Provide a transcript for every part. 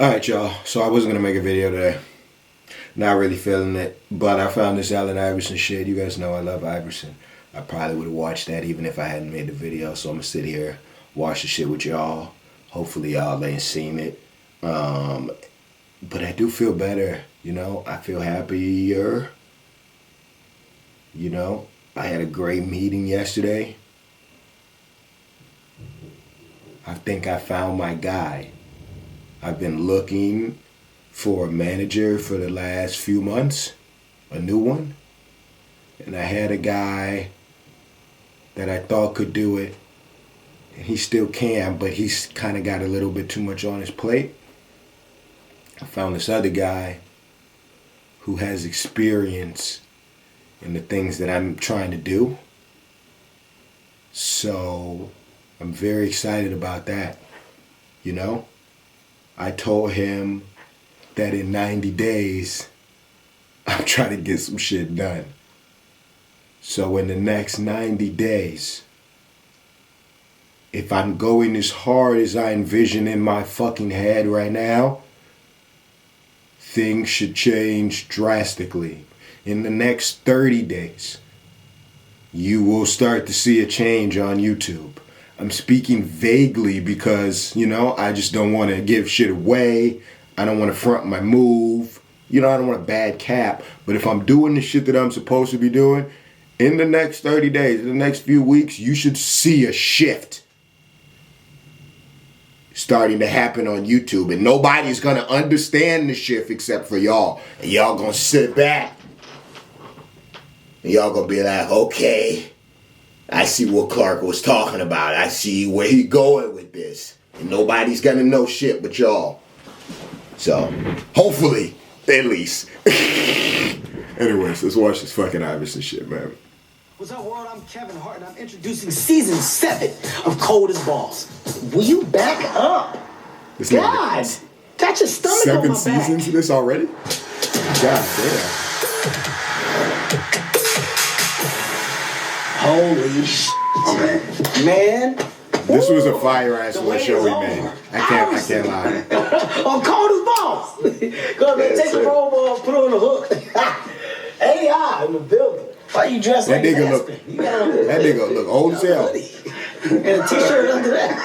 Alright, y'all. So I wasn't going to make a video today. Not really feeling it. But I found this Allen Iverson shit. You guys know I love Iverson. I probably would have watched that even if I hadn't made the video. So I'm going to sit here, watch the shit with y'all. Hopefully y'all ain't seen it. But I do feel better. You know, I feel happier. You know, I had a great meeting yesterday. I think I found my guy. I've been looking for a manager for the last few months, a new one. And I had a guy that I thought could do it. And he still can, but he's kind of got a little bit too much on his plate. I found this other guy who has experience in the things that I'm trying to do. So I'm very excited about that, you know? I told him that in 90 days, I'm trying to get some shit done. So in the next 90 days, if I'm going as hard as I envision in my fucking head right now, things should change drastically. In the next 30 days, you will start to see a change on YouTube. I'm speaking vaguely because, you know, I just don't want to give shit away. I don't want to front my move. You know, I don't want a bad cap. But if I'm doing the shit that I'm supposed to be doing, in the next 30 days, in the next few weeks, you should see a shift starting to happen on YouTube. And nobody's going to understand the shift except for y'all. And y'all going to sit back. And y'all going to be like, okay, I see what Clark was talking about. I see where he going with this. And nobody's going to know shit but y'all. So, hopefully, at least. Anyways, let's watch this fucking Iverson shit, man. What's up, world? I'm Kevin Hart, and I'm introducing season 7 of Cold as Balls. Will you back up? God, got your stomach on my back. 7 seasons of this already? God damn. Holy shit, man. This was a fire-ass little show we made. I can't lie. On Cold as Balls. Go ahead, take the roll ball, put on the hook. AI in the building. Why you dressed that like nigga that nigga look old as hell. And a t-shirt under that.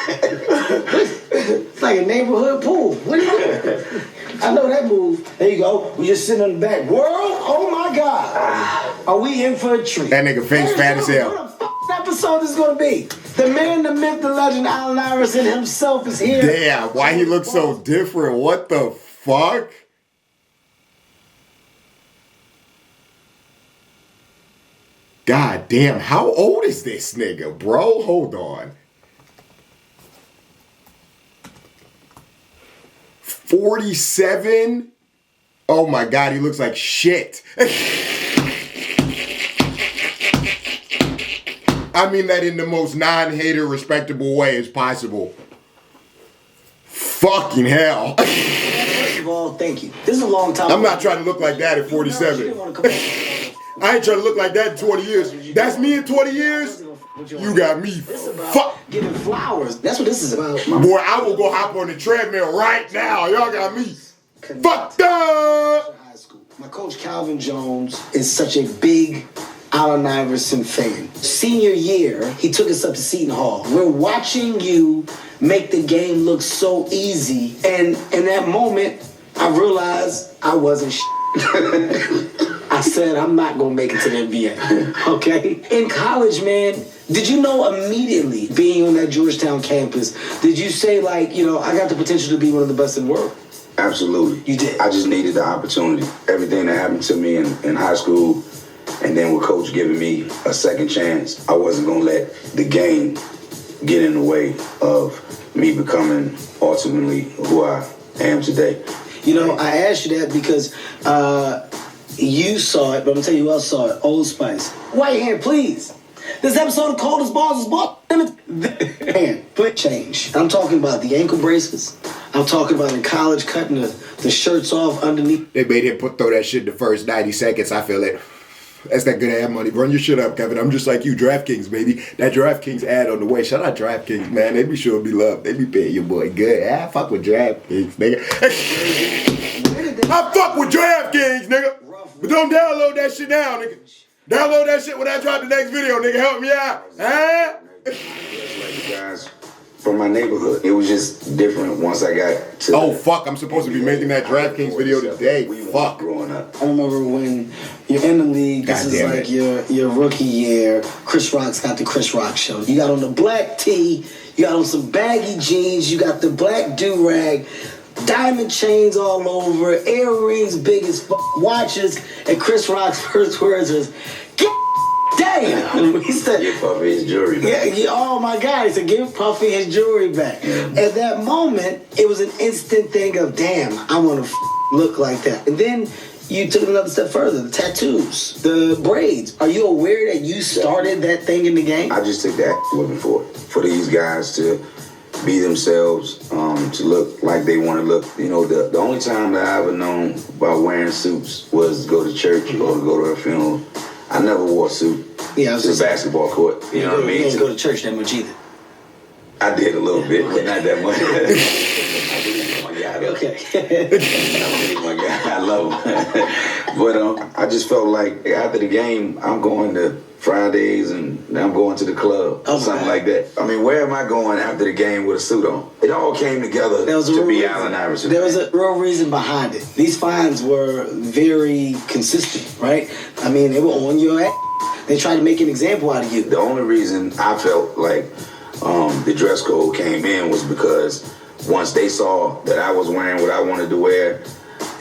It's like a neighborhood pool. What are you doing? I know that move. There you go. We just sitting on the back. World, oh my God. Are we in for a treat? That nigga face fat as hell. What the f*** episode is going to be? The man, the myth, the legend, Allen Iverson himself is here. Damn, why he looks so different? What the fuck? God damn, how old is this nigga, bro? Hold on. 47? Oh my God, he looks like shit. I mean that in the most non-hater, respectable way as possible. Fucking hell. First of all, thank you. This is a long time. I'm not trying to look like that at 47. I ain't trying to look like that in 20 years. That's me in 20 years? You got me fucked. Giving flowers. That's what this is about. Boy, I will go hop on the treadmill right now. Y'all got me fucked up. My coach Calvin Jones is such a big Allen Iverson fan. Senior year, he took us up to Seton Hall. We're watching you make the game look so easy. And in that moment, I realized I wasn't I said, I'm not going to make it to the NBA, okay? In college, man, did you know immediately, being on that Georgetown campus, did you say, like, you know, I got the potential to be one of the best in the world? Absolutely. You did? I just needed the opportunity. Everything that happened to me in high school, and then with Coach giving me a second chance, I wasn't going to let the game get in the way of me becoming ultimately who I am today. You know, I asked you that because you saw it, but I'm going to tell you who else saw it. Old Spice. White hand, please. This episode of Cold as Balls is bought. Man, quick change. I'm talking about the ankle braces. I'm talking about in college cutting the shirts off underneath. They made him throw that shit the first 90 seconds. I feel it. That's that good ad money. Run your shit up, Kevin. I'm just like you, DraftKings, baby. That DraftKings ad on the way. Shout out DraftKings, man. They be showing me love. They be paying your boy good. I fuck with DraftKings, nigga. I fuck with DraftKings, nigga. But don't download that shit now, nigga. Download that shit when I drop the next video, nigga. Help me out. Huh? Like guys from my neighborhood. It was just different once I got to. Oh fuck! I'm supposed to be making that DraftKings video today. Fuck. Growing up. I remember when you're in the league, this is like your rookie year. Chris Rock's got the Chris Rock show. You got on the black tee, you got on some baggy jeans, you got the black do-rag, diamond chains all over, earrings big as fuck, watches, and Chris Rock's first words was, "Get damn!" He said, "Give Puffy his jewelry back." Yeah, oh my God, he said, "Give Puffy his jewelry back." At that moment, it was an instant thing of, damn, I want to look like that. And then you took it another step further, the tattoos, the braids. Are you aware that you started that thing in the game? I just took that looking for these guys to be themselves, to look like they want to look. You know, the only time that I ever known about wearing suits was to go to church or to go to a funeral. I never wore a suit to the basketball court. You know what I mean? You didn't go to church that much either. I did a little bit, but not that much. Okay. I love him. But I just felt like after the game, I'm going to Fridays and I'm going to the club, something like that. I mean, where am I going after the game with a suit on? It all came together to be Allen Iverson. There was a real reason behind it. These fines were very consistent, right? I mean, they were on your ass. They tried to make an example out of you. The only reason I felt like the dress code came in was because once they saw that I was wearing what I wanted to wear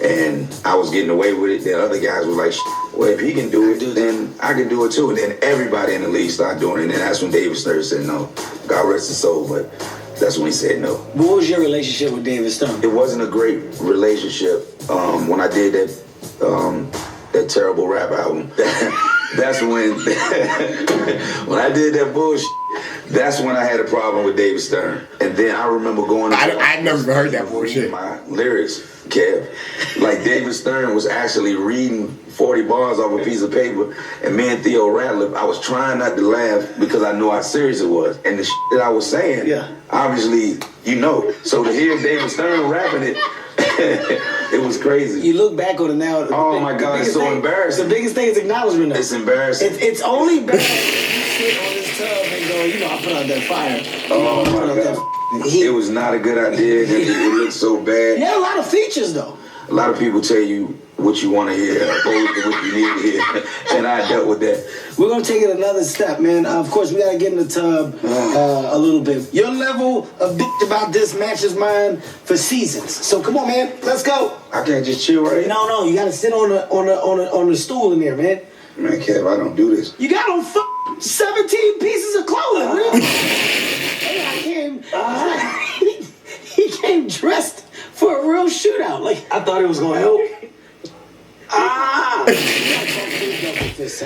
and I was getting away with it, then other guys were like, well, if he can do it, then I can do it too. And then everybody in the league started doing it. And then that's when David Stern said no. God rest his soul, but that's when he said no. What was your relationship with David Stern? It wasn't a great relationship. When I did that terrible rap album, that's when I did that bullshit. That's when I had a problem with David Stern. And then I remember going to I never even heard that bullshit. My lyrics, Kev. Like David Stern was actually reading 40 bars off a piece of paper, and me and Theo Ratliff, I was trying not to laugh because I knew how serious it was. And the shit that I was saying, obviously, you know. So to hear David Stern rapping it, it was crazy. You look back on it now. Oh my God, it's so embarrassing. The biggest thing is acknowledgement. It's embarrassing. It's only bad when you sit on this tub and go, you know, I put out that fire. Oh my God. It was not a good idea. It looked so bad. You had a lot of features though. A lot of people tell you what you want to hear opposed to what you need to hear. And I dealt with that. We're going to take it another step, man. Of course, we got to get in the tub a little bit. Your level of bitch about this matches mine for seasons. So come on, man. Let's go. I can't just chill right here. No. You got to sit on the stool in there, man. Man, Kev, I don't do this. You got on 17 pieces of clothing, really? He came dressed for a real shootout. Like, I thought it was going to help. Get his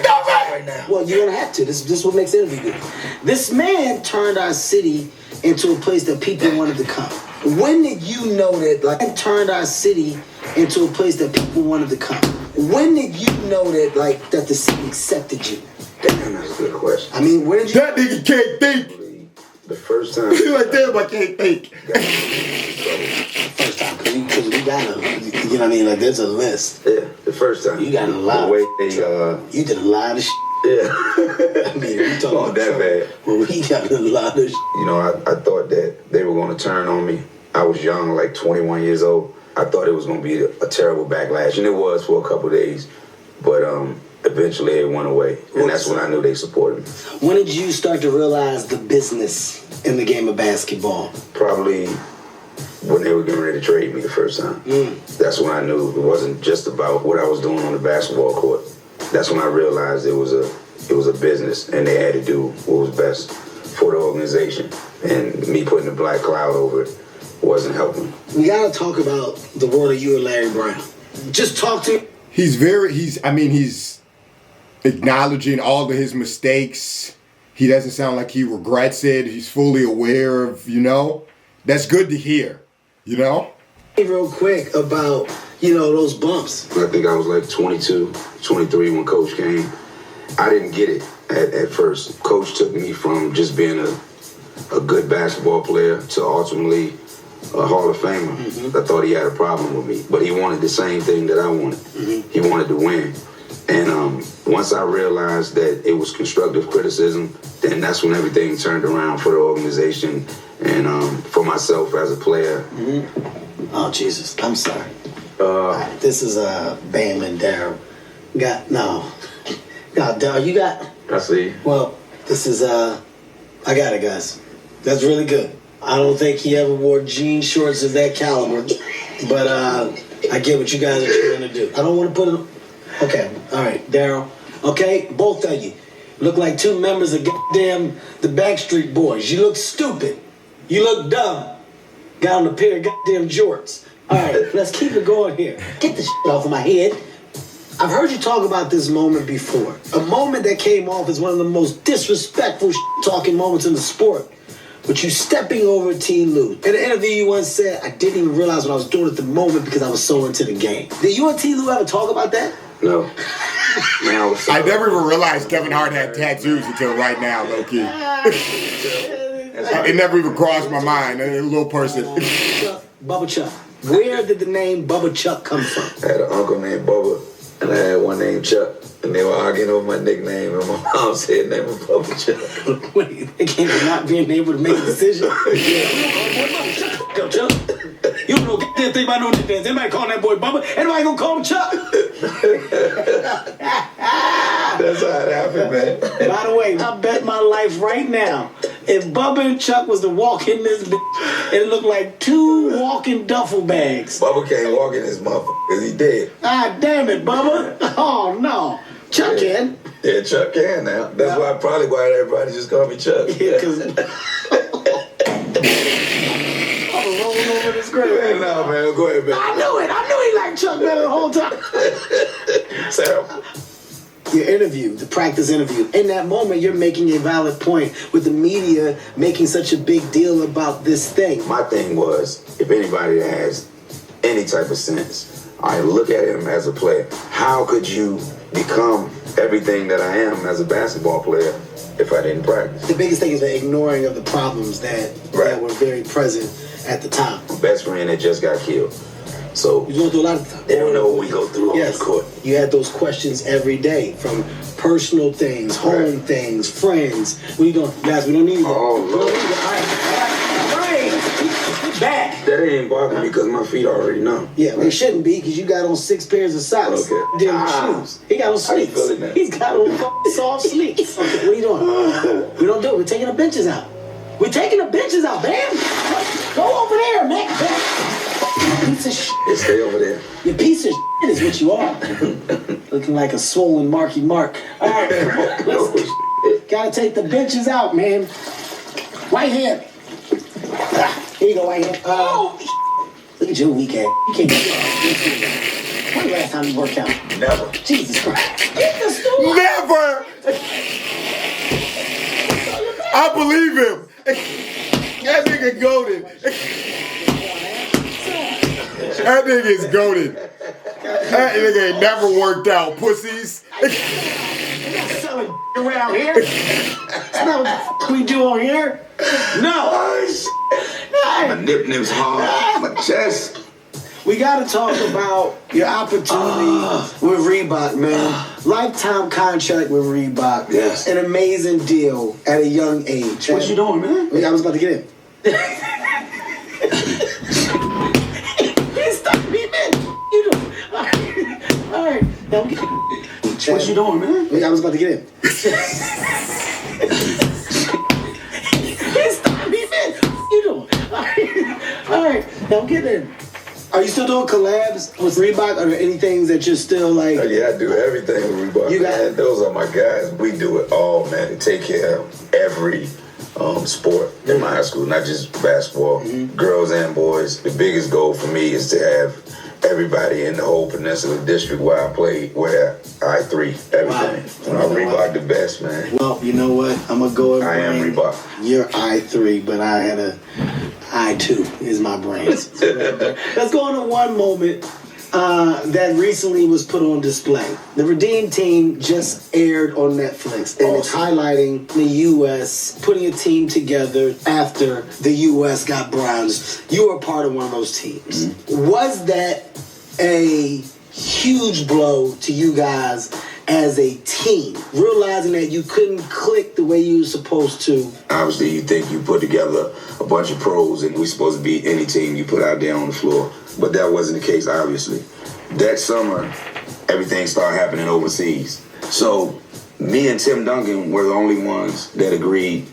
dumb right now. Well, you're gonna have to. This is what makes the interview good. This man turned our city into a place that people wanted to come. When did you know that? Like, turned our city into a place that people wanted to come. When did you know that? Like, that the city accepted you? Damn, that's a good question. I mean, where did you? That nigga can't think. The first time. He's like, damn, I can't think. First time, because we got you know what I mean? Like, there's a list. Yeah, the first time. You got a lot. The way they, you did a lot of shit. Yeah. I mean, we talking about that bad. Well, we got a lot of shit. You know, I thought that they were going to turn on me. I was young, like 21 years old. I thought it was going to be a terrible backlash, and it was for a couple of days. But eventually it went away, and that's when I knew they supported me. When did you start to realize the business in the game of basketball? Probably when they were getting ready to trade me the first time. That's when I knew it wasn't just about what I was doing on the basketball court. That's when I realized it was a business, and they had to do what was best for the organization. And me putting a black cloud over it wasn't helping. We gotta talk about the world of you and Larry Brown. Just talk to me. He's acknowledging all of his mistakes. He doesn't sound like he regrets it. He's fully aware of, you know. That's good to hear, you know. real quick about, those bumps. I think I was like 22, 23 when Coach came. I didn't get it at first. Coach took me from just being a good basketball player to ultimately a Hall of Famer. Mm-hmm. I thought he had a problem with me, but he wanted the same thing that I wanted. Mm-hmm. He wanted to win. And once I realized that it was constructive criticism, then that's when everything turned around for the organization and for myself as a player. Mm-hmm. Oh, Jesus. I'm sorry. This is Bam and Daryl. No, Daryl, you got... I see. Well, this is... I got it, guys. That's really good. I don't think he ever wore jean shorts of that caliber, but I get what you guys are trying to do. I don't want to put it... Okay, all right, Daryl. Okay, both of you look like two members of goddamn the Backstreet Boys. You look stupid. You look dumb. Got on a pair of goddamn jorts. All right, let's keep it going here. Get this shit off of my head. I've heard you talk about this moment before. A moment that came off as one of the most disrespectful talking moments in the sport. But you stepping over T. Lue. In an interview you once said, I didn't even realize what I was doing at the moment because I was so into the game. Did you and T. Lue ever talk about that? No. Man, I never even realized Kevin Hart had tattoos until right now, low-key. It never even crossed my mind. A little person. Bubba Chuck. Where did the name Bubba Chuck come from? I had an uncle named Bubba, and I had one named Chuck. And they were arguing over my nickname, and my mom said name was Bubba Chuck. Wait, they came from not being able to make a decision? Go, Chuck. You don't know goddamn thing about no nicknames. Anybody calling that boy Bubba? Anybody gonna call him Chuck? That's how it happened, man. By the way, I bet my life right now, if Bubba and Chuck was to walk in this bitch, it looked like two walking duffel bags. Bubba can't walk in this motherfucker because he dead. Ah, damn it, Bubba. Oh, no. Chuck can. Yeah, Chuck can now. That's probably why everybody just call me Chuck. Yeah, because... I'm rolling over this grave. No, man, go ahead, man. I knew it. I knew he liked Chuck better the whole time. Terrible. Your interview, the practice interview. In that moment, you're making a valid point with the media making such a big deal about this thing. My thing was, if anybody has any type of sense, I look at him as a player. How could you become everything that I am as a basketball player if I didn't practice? The biggest thing is the ignoring of the problems that were very present at the time. My best friend that just got killed. So you go through a lot of they don't know what we go through on the court. You had those questions every day from personal things, home things, friends. What are you doing? Guys, we don't need that. Oh, Lord. All right. Back. That ain't bothering me because my feet already numb. Yeah, well, it shouldn't be because you got on 6 pairs of socks. Okay. Damn shoes. He got on sneaks. He's got on soft sneaks. Okay, what are you doing? We don't do it. We're taking the benches out. We're taking the benches out, man. Go over there, man. Piece of shit. Yeah, stay over there. You piece of shit is what you are. Looking like a swollen Marky Mark. All right, gotta take the benches out, man. Right hand. Here you go, right hand. Look at your weak ass. You can't get it. When the last time you worked out? Never. Jesus Christ. Get the stool. Never! I believe him. That nigga goated. That nigga is goated. That nigga ain't never worked out, pussies. You're not selling around here. That's not what we do on here. No. My nip-nips hard. My chest. We gotta talk about your opportunity with Reebok, man. Lifetime contract with Reebok. Yes. An amazing deal at a young age. What you doing, man? I was about to get in. Stop me, man. You doing? All right. Now what you doing, man? I was about to get in. Stop me, man. You doing? All right. Now get in. Are you still doing collabs with Reebok? Are there any things that you're still like? Oh, yeah, I do everything with Reebok. Man, those are my guys. We do it all, man, to take care of every sport in my high school, not just basketball, girls and boys. The biggest goal for me is to have everybody in the whole Peninsula District where I play wear I3, everything. Wow. Reebok the best, man. Well, you know what? I'm gonna go and I am Reebok. You're I3, but I I too is my brains. Let's go on to one moment that recently was put on display. The Redeem Team just aired on Netflix, and it's highlighting the U.S. putting a team together after the U.S. got bronze. You were part of one of those teams. Mm-hmm. Was that a huge blow to you guys as a team, realizing that you couldn't click the way you were supposed to? Obviously, you think you put together a bunch of pros and we're supposed to beat any team you put out there on the floor. But that wasn't the case, obviously. That summer, everything started happening overseas. So me and Tim Duncan were the only ones that agreed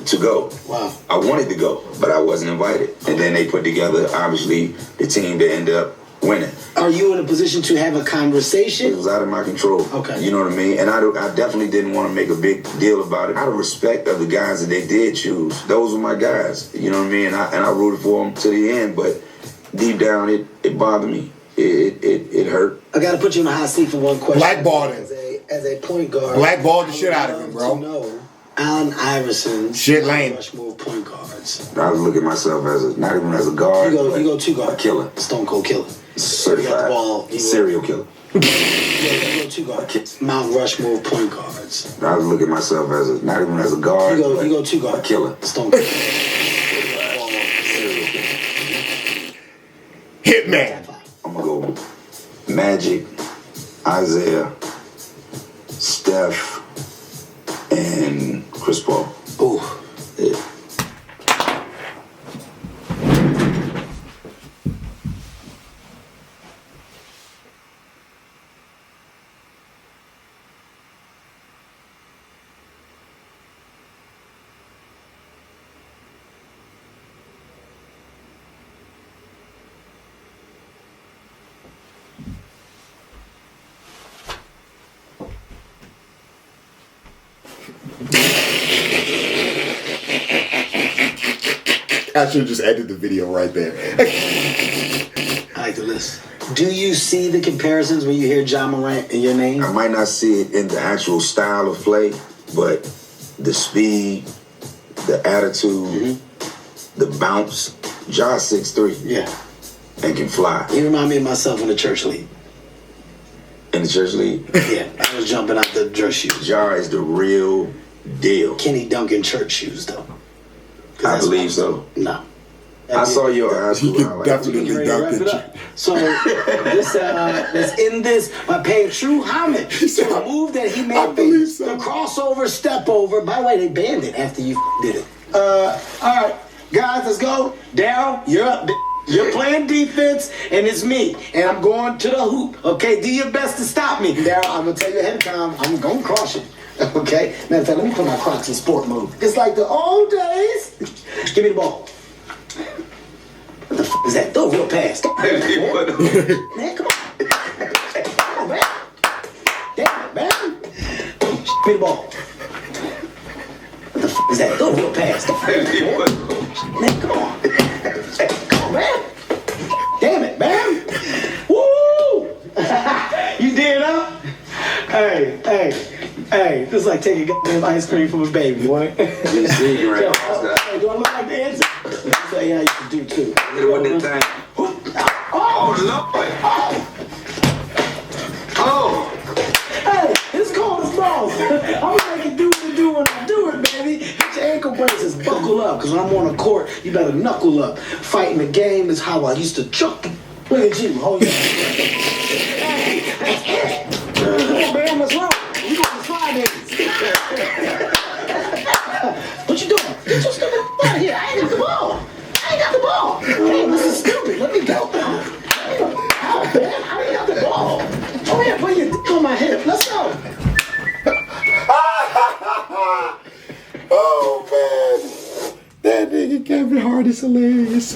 to go. Wow. I wanted to go, but I wasn't invited. And then they put together, obviously, the team that ended up winning. Are you in a position to have a conversation? It was out of my control. Okay. You know what I mean? And I definitely didn't want to make a big deal about it. Out of respect of the guys that they did choose, those were my guys. You know what I mean? And I rooted for them to the end, but deep down, it bothered me. It hurt. I got to put you in the hot seat for one question. Blackballed him. As a point guard. Blackballed the shit out of him, bro. No. Allen Iverson. Shit lame. Rushmore point guards. I was looking at myself as not even as a guard. You go two guard. A killer. Stone Cold killer. Certified. Serial killer. You go two guard. Mount Rushmore point guards. I was looking at myself as not even as a guard. You go two guard. A killer. Stone Cold. Hitman. I'm gonna go Magic, Isaiah, Steph, and Chris Paul. Ooh. Yeah. I should have just edited the video right there. I like the list. Do you see the comparisons when you hear John Morant in your name? I might not see it in the actual style of play, but the speed, the attitude, the bounce. Josh 6'3". Yeah. And can fly. You remind me of myself in the church league. In the church league? Yeah, I was jumping out the dress shoes. Jar is the real deal. Kenny Duncan church shoes, though. I believe so. No. I saw your high school. You can definitely dunk it. So let's end this by paying true homage to the move that he made. The crossover step over. By the way, they banned it after you did it. All right, guys, let's go. Daryl, you're up. You're playing defense, and it's me. And I'm going to the hoop. Okay, do your best to stop me. Daryl, I'm going to tell you ahead of time, I'm going to cross you. Okay? Matter of fact, let me put my Crocs in sport mode. It's like the old days. Give me the ball. What the f*** is that? Throw a real pass. Man, come on. Come on, man. Damn it, man. Give me the ball. What the f*** is that? Throw a real pass. Man, come on. Come on, man. Damn it, man. Woo! You did up? Hey, this is like taking goddamn ice cream from a baby, boy. You see, right? Hey, do I look like the answer? That's how you can do too. What that thing? Oh, Lord. Oh. Hey, it's cold as balls. I'm gonna make it do what you do when I do it, baby. Get your ankle braces, buckle up, because when I'm on the court, you better knuckle up. Fighting the game is how I used to chuck. Look at you, hold your Hey, come on, man, what's wrong? You going to Fridays. What you doing? Get your stupid out of here. I ain't got the ball. Hey, this is stupid. Let me go. Oh, man, I ain't got the ball. Oh, yeah, put your dick on my hip. Let's go. Oh, man. That nigga Kevin Hart is hilarious.